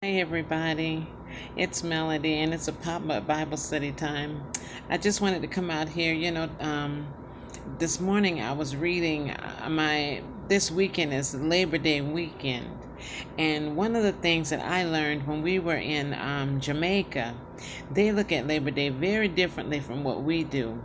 Hey everybody, it's Melody and it's a pop-up Bible study time. I just wanted to come out here. This morning I was reading this weekend is Labor Day weekend, and one of the things that I learned when we were in Jamaica, they look at Labor Day very differently from what we do.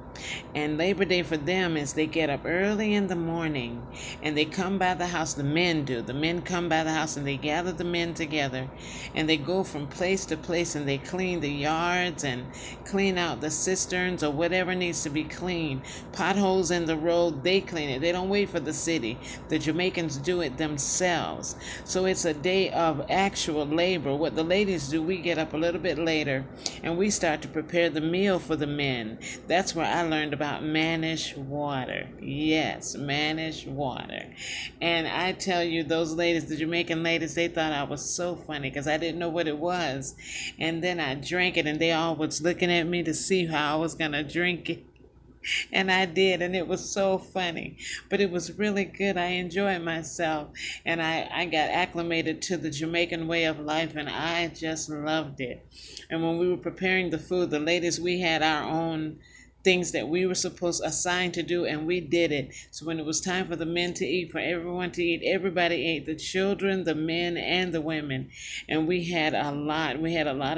And Labor Day for them is they get up early in the morning and they come by the house. The men do. The men come by the house and they gather the men together and they go from place to place and they clean the yards and clean out the cisterns or whatever needs to be cleaned. Potholes in the road, they clean it. They don't wait for the city. The Jamaicans do it themselves. So it's a day of actual labor. What the ladies do, we get up a little bit later and we start to prepare the meal for the men. That's where I learned about mannish water. Yes, mannish water. And I tell you, those ladies, the Jamaican ladies, they thought I was so funny because I didn't know what it was. And then I drank it and they all was looking at me to see how I was going to drink it. And I did, and it was so funny. But it was really good. I enjoyed myself, and I got acclimated to the Jamaican way of life, and I just loved it. And when we were preparing the food, the ladies, we had our own things that we were supposed assigned to do, and we did it. So when it was time for the men to eat, for everyone to eat, everybody ate, the children, the men, and the women. And we had a lot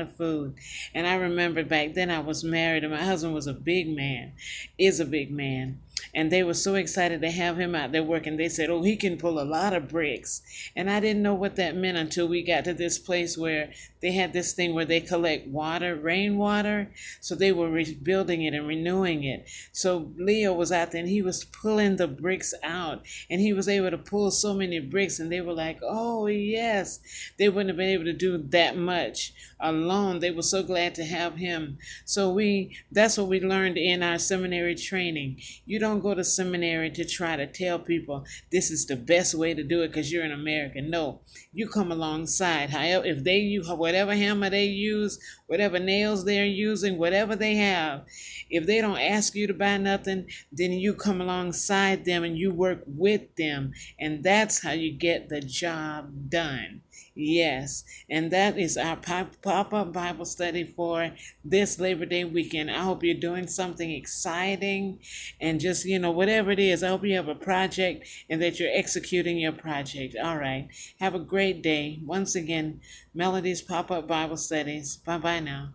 of food. And I remember back then I was married and my husband was a big man, is a big man. And they were so excited to have him out there working. They said, oh, he can pull a lot of bricks. And I didn't know what that meant until we got to this place where they had this thing where they collect water, rainwater. So they were rebuilding it and renewing it. So Leo was out there and he was pulling the bricks out. And he was able to pull so many bricks. And they were like, oh, yes. They wouldn't have been able to do that much alone. They were so glad to have him. That's what we learned in our seminary training. You don't go to seminary to try to tell people this is the best way to do it because you're an American. No, you come alongside. However, if they use whatever hammer they use, whatever nails they're using, whatever they have, if they don't ask you to buy nothing, then you come alongside them and you work with them. And that's how you get the job done. Yes, and that is our pop-up Bible study for this Labor Day weekend. I hope you're doing something exciting and just, whatever it is, I hope you have a project and that you're executing your project. All right. Have a great day. Once again, Melody's Pop-Up Bible Studies. Bye-bye now.